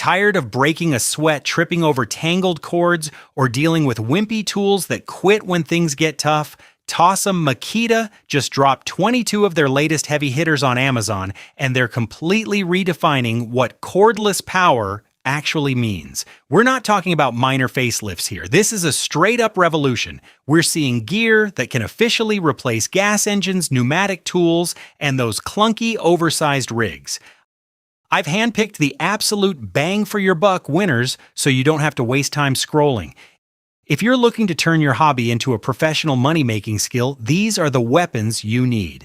Tired of breaking a sweat tripping over tangled cords or dealing with wimpy tools that quit when things get tough? Toss 'em. Makita just dropped 22 of their latest heavy hitters on Amazon, and they're completely redefining what cordless power actually means. We're not talking about minor facelifts here. This is a straight-up revolution. We're seeing gear that can officially replace gas engines, pneumatic tools, and those clunky, oversized rigs. I've handpicked the absolute bang-for-your-buck winners so you don't have to waste time scrolling. If you're looking to turn your hobby into a professional money-making skill, these are the weapons you need.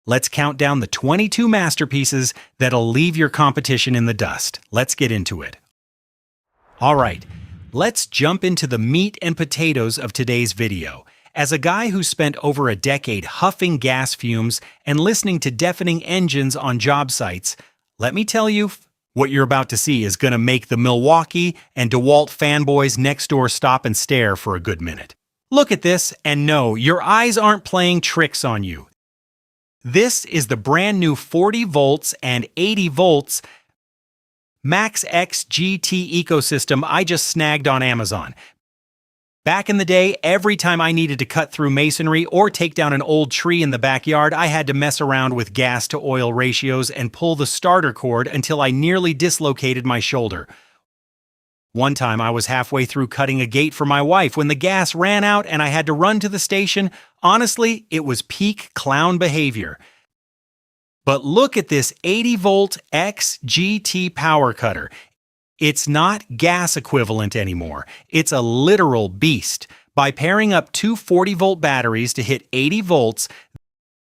Let's count down the 22 masterpieces that'll leave your competition in the dust. Let's get into it. All right, let's jump into the meat and potatoes of today's video. As a guy who spent over a decade huffing gas fumes and listening to deafening engines on job sites, let me tell you, what you're about to see is going to make the Milwaukee and DeWalt fanboys next door stop and stare for a good minute. Look at this, and no, your eyes aren't playing tricks on you. This is the brand new 40 volts and 80 volts Max X GT ecosystem I just snagged on Amazon. Back in the day, every time I needed to cut through masonry or take down an old tree in the backyard, I had to mess around with gas to oil ratios and pull the starter cord until I nearly dislocated my shoulder. One time I was halfway through cutting a gate for my wife when the gas ran out and I had to run to the station. Honestly, it was peak clown behavior. But look at this 80 volt XGT power cutter. It's not gas equivalent anymore. It's a literal beast. By pairing up two 40-volt batteries to hit 80 volts,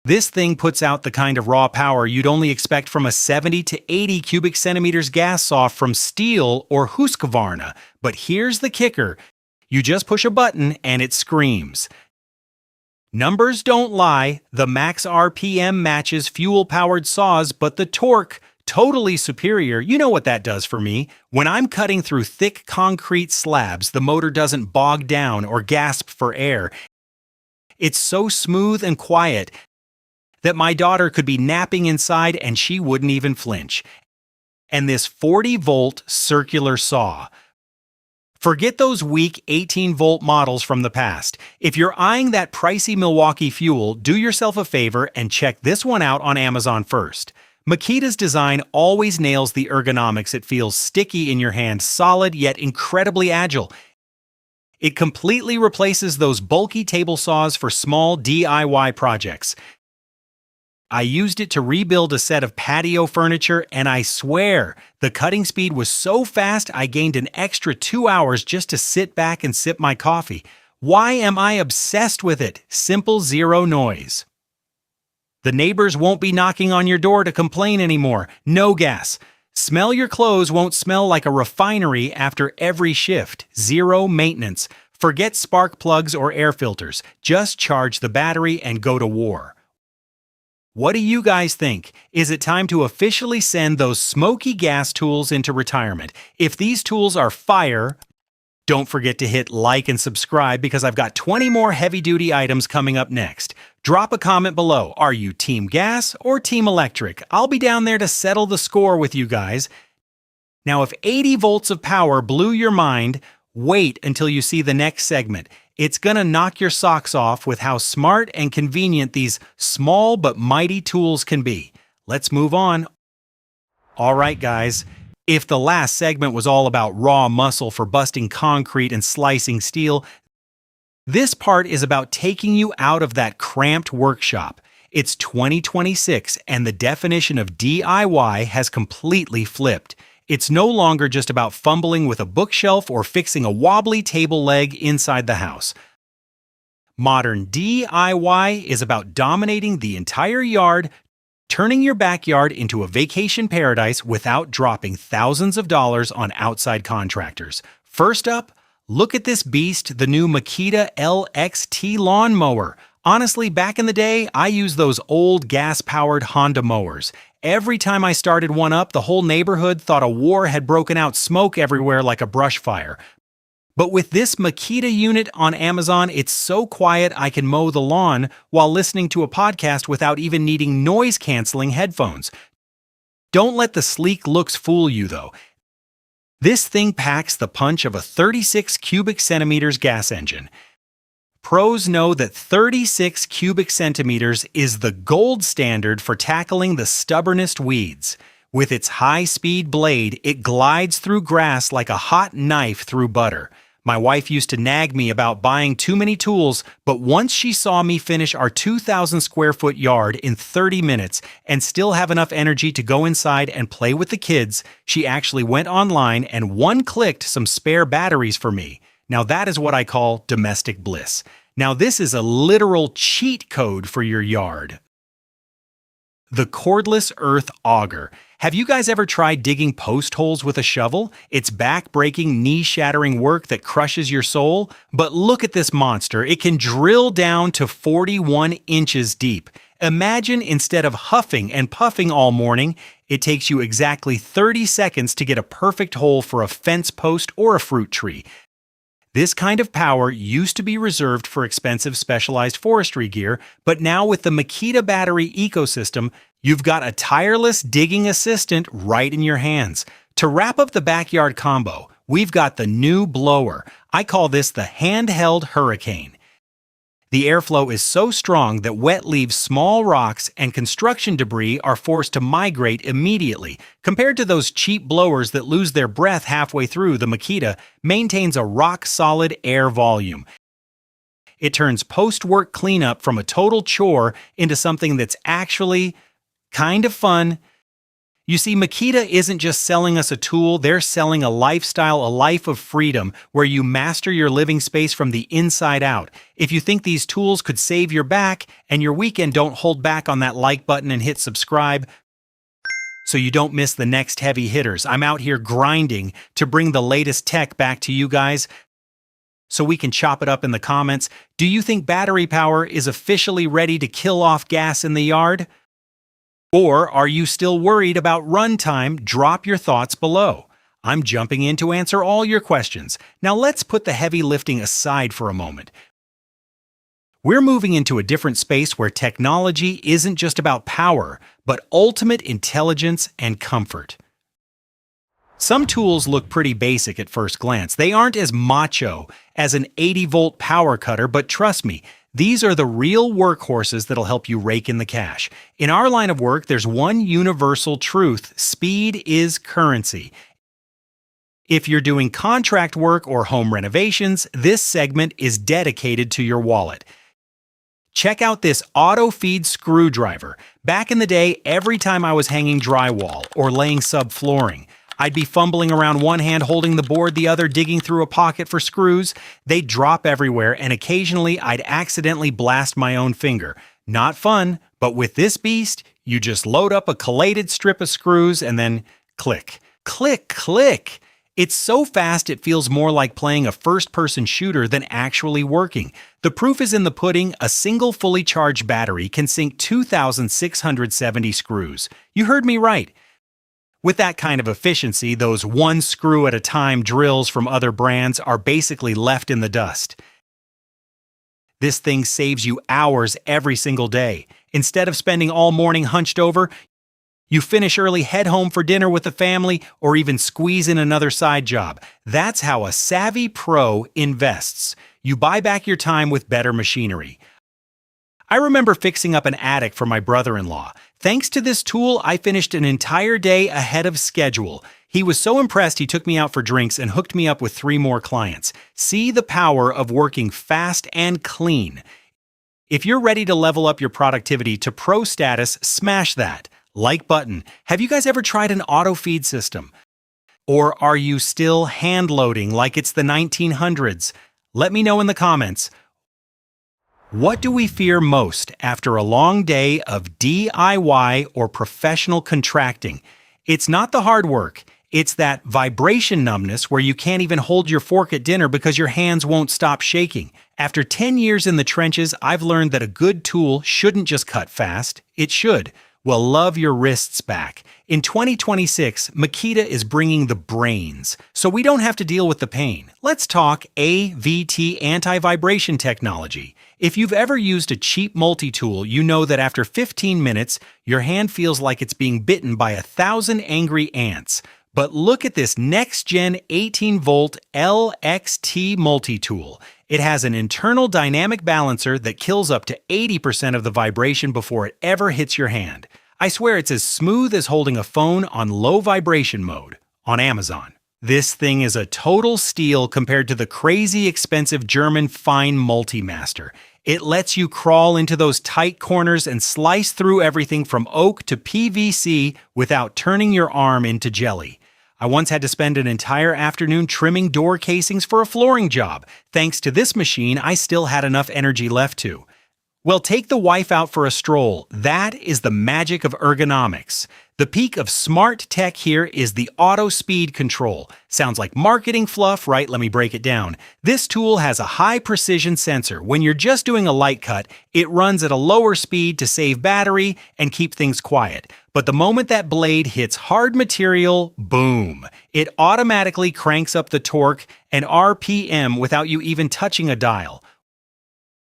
this thing puts out the kind of raw power you'd only expect from a 70 to 80 cubic centimeters gas saw from Stihl or Husqvarna. But here's the kicker. You just push a button and it screams. Numbers don't lie. The max RPM matches fuel-powered saws, but the torque, totally superior. You know what that does for me. When I'm cutting through thick concrete slabs, the motor doesn't bog down or gasp for air. It's so smooth and quiet that my daughter could be napping inside and she wouldn't even flinch. And this 40-volt circular saw. Forget those weak 18-volt models from the past. If you're eyeing that pricey Milwaukee fuel, do yourself a favor and check this one out on Amazon first. Makita's design always nails the ergonomics. It feels sticky in your hand, solid yet incredibly agile. It completely replaces those bulky table saws for small DIY projects. I used it to rebuild a set of patio furniture, and I swear, the cutting speed was so fast I gained an extra 2 hours just to sit back and sip my coffee. Why am I obsessed with it? Simple, zero noise. The neighbors won't be knocking on your door to complain anymore. No gas. Smell your clothes won't smell like a refinery after every shift. Zero maintenance. Forget spark plugs or air filters. Just charge the battery and go to war. What do you guys think? Is it time to officially send those smoky gas tools into retirement? If these tools are fire, don't forget to hit like and subscribe because I've got 20 more heavy-duty items coming up next. Drop a comment below. Are you Team Gas or Team Electric? I'll be down there to settle the score with you guys. Now, if 80 volts of power blew your mind, wait until you see the next segment. It's gonna knock your socks off with how smart and convenient these small but mighty tools can be. Let's move on. All right, guys. If the last segment was all about raw muscle for busting concrete and slicing steel, this part is about taking you out of that cramped workshop. It's 2026 and the definition of DIY has completely flipped. It's no longer just about fumbling with a bookshelf or fixing a wobbly table leg inside the house. Modern DIY is about dominating the entire yard, turning your backyard into a vacation paradise without dropping thousands of dollars on outside contractors. First up, look at this beast, the new Makita LXT lawnmower. Honestly, back in the day, I used those old gas-powered Honda mowers. Every time I started one up, the whole neighborhood thought a war had broken out, smoke everywhere like a brush fire. But with this Makita unit on Amazon, it's so quiet I can mow the lawn while listening to a podcast without even needing noise-canceling headphones. Don't let the sleek looks fool you, though. This thing packs the punch of a 36 cubic centimeters gas engine. Pros know that 36 cubic centimeters is the gold standard for tackling the stubbornest weeds. With its high-speed blade, it glides through grass like a hot knife through butter. My wife used to nag me about buying too many tools, but once she saw me finish our 2,000 square foot yard in 30 minutes and still have enough energy to go inside and play with the kids, she actually went online and one-clicked some spare batteries for me. Now that is what I call domestic bliss. Now this is a literal cheat code for your yard. The cordless earth auger. Have you guys ever tried digging post holes with a shovel? It's back-breaking, knee-shattering work that crushes your soul. But look at this monster. It can drill down to 41 inches deep. Imagine instead of huffing and puffing all morning, it takes you exactly 30 seconds to get a perfect hole for a fence post or a fruit tree. This kind of power used to be reserved for expensive specialized forestry gear, but now with the Makita battery ecosystem, you've got a tireless digging assistant right in your hands. To wrap up the backyard combo, we've got the new blower. I call this the handheld hurricane. The airflow is so strong that wet leaves, small rocks, and construction debris are forced to migrate immediately. Compared to those cheap blowers that lose their breath halfway through, the Makita maintains a rock-solid air volume. It turns post-work cleanup from a total chore into something that's actually kind of fun. You see, Makita isn't just selling us a tool, they're selling a lifestyle, a life of freedom, where you master your living space from the inside out. If you think these tools could save your back and your weekend, don't hold back on that like button and hit subscribe so you don't miss the next heavy hitters. I'm out here grinding to bring the latest tech back to you guys so we can chop it up in the comments. Do you think battery power is officially ready to kill off gas in the yard? Or are you still worried about runtime? Drop your thoughts below. I'm jumping in to answer all your questions. Now let's put the heavy lifting aside for a moment. We're moving into a different space where technology isn't just about power, but ultimate intelligence and comfort. Some tools look pretty basic at first glance. They aren't as macho as an 80-volt power cutter, but trust me, these are the real workhorses that'll help you rake in the cash. In our line of work, there's one universal truth: speed is currency. If you're doing contract work or home renovations, this segment is dedicated to your wallet. Check out this auto-feed screwdriver. Back in the day, every time I was hanging drywall or laying subflooring, I'd be fumbling around, one hand holding the board, the other digging through a pocket for screws. They'd drop everywhere, and occasionally I'd accidentally blast my own finger. Not fun, but with this beast, you just load up a collated strip of screws and then click, click, click. It's so fast it feels more like playing a first-person shooter than actually working. The proof is in the pudding. A single fully charged battery can sink 2,670 screws. You heard me right. With that kind of efficiency, those one screw at a time drills from other brands are basically left in the dust. This thing saves you hours every single day. Instead of spending all morning hunched over, you finish early, head home for dinner with the family, or even squeeze in another side job. That's how a savvy pro invests. You buy back your time with better machinery. I remember fixing up an attic for my brother-in-law. Thanks to this tool, I finished an entire day ahead of schedule. He was so impressed he took me out for drinks and hooked me up with 3 more clients. See the power of working fast and clean. If you're ready to level up your productivity to pro status, smash that like button. Have you guys ever tried an auto feed system? Or are you still hand loading like it's the 1900s? Let me know in the comments. What do we fear most after a long day of DIY or professional contracting? It's not the hard work. It's that vibration numbness where you can't even hold your fork at dinner because your hands won't stop shaking. After 10 years in the trenches, I've learned that a good tool shouldn't just cut fast. It should. Well, love your wrists back. In 2026, Makita is bringing the brains, so we don't have to deal with the pain. Let's talk AVT anti-vibration technology. If you've ever used a cheap multi-tool, you know that after 15 minutes, your hand feels like it's being bitten by 1,000 angry ants. But look at this next-gen 18-volt LXT multi-tool. It has an internal dynamic balancer that kills up to 80% of the vibration before it ever hits your hand. I swear it's as smooth as holding a phone on low vibration mode on Amazon. This thing is a total steal compared to the crazy expensive German Fine Multimaster. It lets you crawl into those tight corners and slice through everything from oak to PVC without turning your arm into jelly. I once had to spend an entire afternoon trimming door casings for a flooring job. Thanks to this machine, I still had enough energy left to. Well, take the wife out for a stroll. That is the magic of ergonomics. The peak of smart tech here is the auto speed control. Sounds like marketing fluff, right? Let me break it down. This tool has a high precision sensor. When you're just doing a light cut, it runs at a lower speed to save battery and keep things quiet. But the moment that blade hits hard material, boom! It automatically cranks up the torque and RPM without you even touching a dial.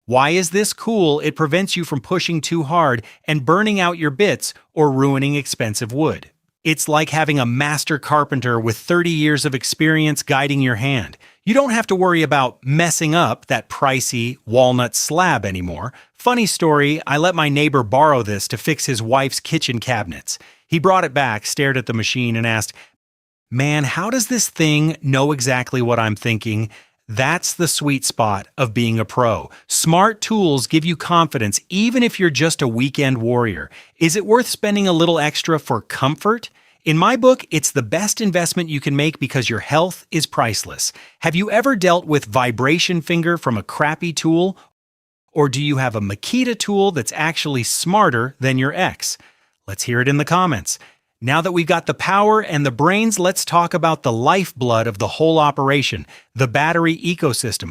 Why is this cool? It prevents you from pushing too hard and burning out your bits or ruining expensive wood. It's like having a master carpenter with 30 years of experience guiding your hand. You don't have to worry about messing up that pricey walnut slab anymore. Funny story, I let my neighbor borrow this to fix his wife's kitchen cabinets. He brought it back, stared at the machine, and asked, "Man, how does this thing know exactly what I'm thinking?" That's the sweet spot of being a pro. Smart tools give you confidence even if you're just a weekend warrior. Is it worth spending a little extra for comfort? In my book, it's the best investment you can make because your health is priceless. Have you ever dealt with vibration finger from a crappy tool? Or do you have a Makita tool that's actually smarter than your ex? Let's hear it in the comments. Now that we've got the power and the brains, let's talk about the lifeblood of the whole operation, the battery ecosystem.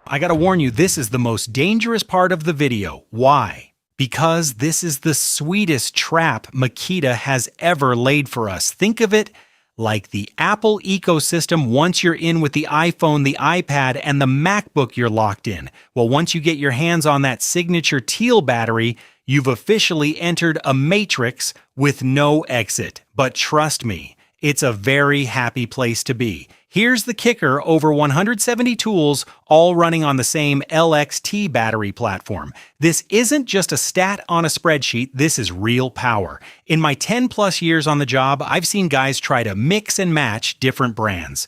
I gotta warn you, this is the most dangerous part of the video. Why? Because this is the sweetest trap Makita has ever laid for us. Think of it like the Apple ecosystem. Once you're in with the iPhone, the iPad, and the MacBook, you're locked in. Well, once you get your hands on that signature teal battery, you've officially entered a matrix with no exit. But trust me, it's a very happy place to be. Here's the kicker: over 170 tools, all running on the same LXT battery platform. This isn't just a stat on a spreadsheet, this is real power. In my 10+ years on the job, I've seen guys try to mix and match different brands.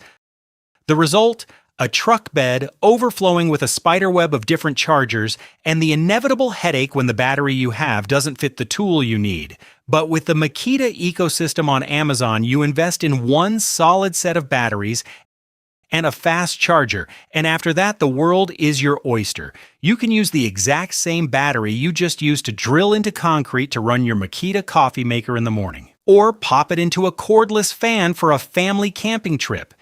The result? A truck bed overflowing with a spiderweb of different chargers, and the inevitable headache when the battery you have doesn't fit the tool you need. But with the Makita ecosystem on Amazon, you invest in one solid set of batteries and a fast charger, and after that, the world is your oyster. You can use the exact same battery you just used to drill into concrete to run your Makita coffee maker in the morning, or pop it into a cordless fan for a family camping trip.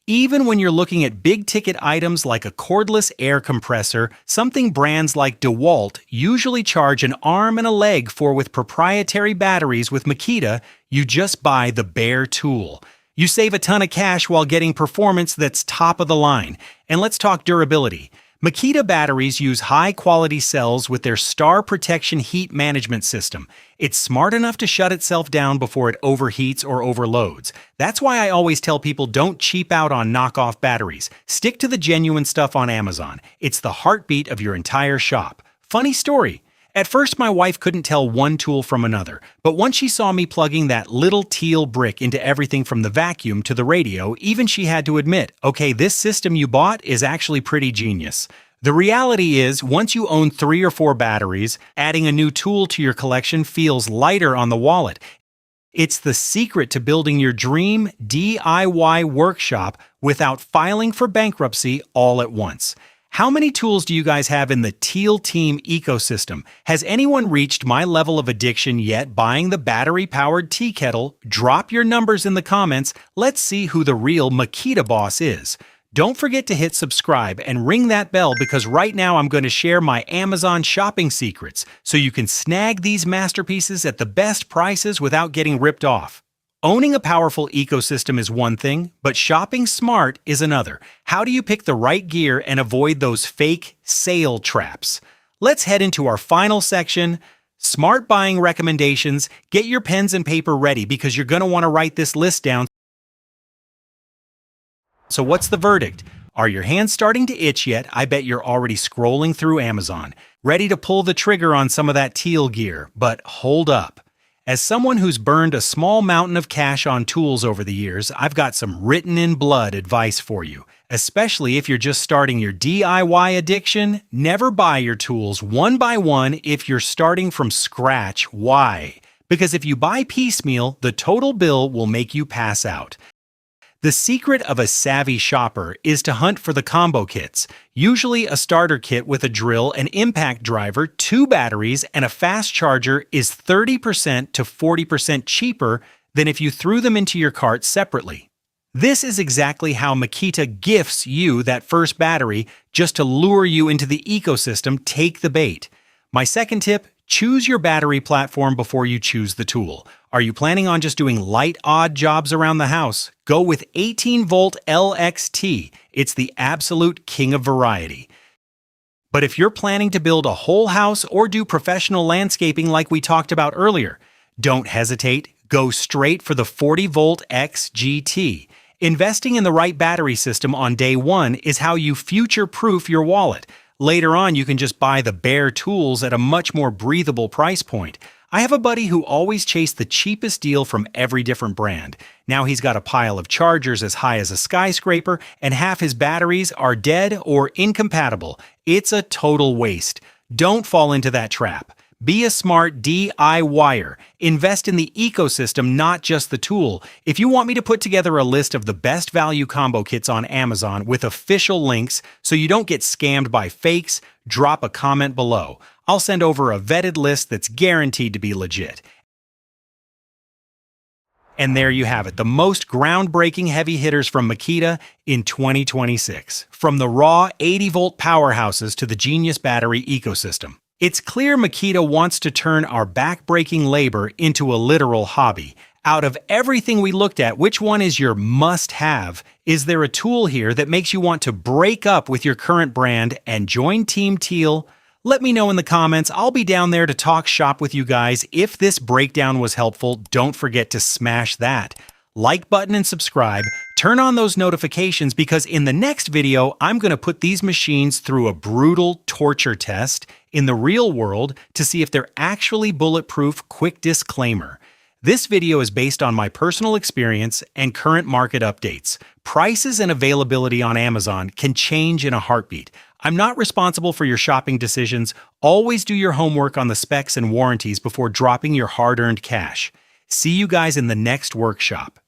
Even when you're looking at big-ticket items like a cordless air compressor, something brands like DeWalt usually charge an arm and a leg for with proprietary batteries, with Makita, you just buy the bare tool. You save a ton of cash while getting performance that's top of the line. And let's talk durability. Makita batteries use high-quality cells with their Star Protection heat management system. It's smart enough to shut itself down before it overheats or overloads. That's why I always tell people don't cheap out on knockoff batteries. Stick to the genuine stuff on Amazon. It's the heartbeat of your entire shop. Funny story. At first, my wife couldn't tell one tool from another, but once she saw me plugging that little teal brick into everything from the vacuum to the radio, even she had to admit, okay, this system you bought is actually pretty genius. The reality is, once you own 3 or 4 batteries, adding a new tool to your collection feels lighter on the wallet. It's the secret to building your dream DIY workshop without filing for bankruptcy all at once. How many tools do you guys have in the Teal Team ecosystem? Has anyone reached my level of addiction yet buying the battery-powered tea kettle? Drop your numbers in the comments. Let's see who the real Makita boss is. Don't forget to hit subscribe and ring that bell, because right now I'm going to share my Amazon shopping secrets so you can snag these masterpieces at the best prices without getting ripped off. Owning a powerful ecosystem is one thing, but shopping smart is another. How do you pick the right gear and avoid those fake sale traps? Let's head into our final section, Smart buying recommendations. Get your pens and paper ready because you're going to want to write this list down. So what's the verdict? Are your hands starting to itch yet? I bet you're already scrolling through Amazon, ready to pull the trigger on some of that teal gear. But hold up. As someone who's burned a small mountain of cash on tools over the years, I've got some written in blood advice for you. Especially if you're just starting your DIY addiction, never buy your tools one by one if you're starting from scratch. Why? Because if you buy piecemeal, the total bill will make you pass out. The secret of a savvy shopper is to hunt for the combo kits, usually a starter kit with a drill, an impact driver, 2 batteries, and a fast charger is 30% to 40% cheaper than if you threw them into your cart separately. This is exactly how Makita gifts you that first battery just to lure you into the ecosystem. Take the bait. My second tip, choose your battery platform before you choose the tool. Are you planning on just doing light, odd jobs around the house? Go with 18-volt LXT. It's the absolute king of variety. But if you're planning to build a whole house or do professional landscaping like we talked about earlier, don't hesitate. Go straight for the 40-volt XGT. Investing in the right battery system on day one is how you future-proof your wallet. Later on, you can just buy the bare tools at a much more breathable price point. I have a buddy who always chased the cheapest deal from every different brand. Now he's got a pile of chargers as high as a skyscraper, and half his batteries are dead or incompatible. It's a total waste. Don't fall into that trap. Be a smart DIYer. Invest in the ecosystem, not just the tool. If you want me to put together a list of the best value combo kits on Amazon with official links so you don't get scammed by fakes, drop a comment below. I'll send over a vetted list that's guaranteed to be legit. And there you have it, the most groundbreaking heavy hitters from Makita in 2026. From the raw 80-volt powerhouses to the genius battery ecosystem. It's clear Makita wants to turn our back-breaking labor into a literal hobby. Out of everything we looked at, which one is your must-have? Is there a tool here that makes you want to break up with your current brand and join Team Teal? Let me know in the comments. I'll be down there to talk shop with you guys. If this breakdown was helpful, don't forget to smash that like button and subscribe. Turn on those notifications because in the next video, I'm going to put these machines through a brutal torture test in the real world to see if they're actually bulletproof. Quick disclaimer. This video is based on my personal experience and current market updates. Prices and availability on Amazon can change in a heartbeat. I'm not responsible for your shopping decisions. Always do your homework on the specs and warranties before dropping your hard-earned cash. See you guys in the next workshop.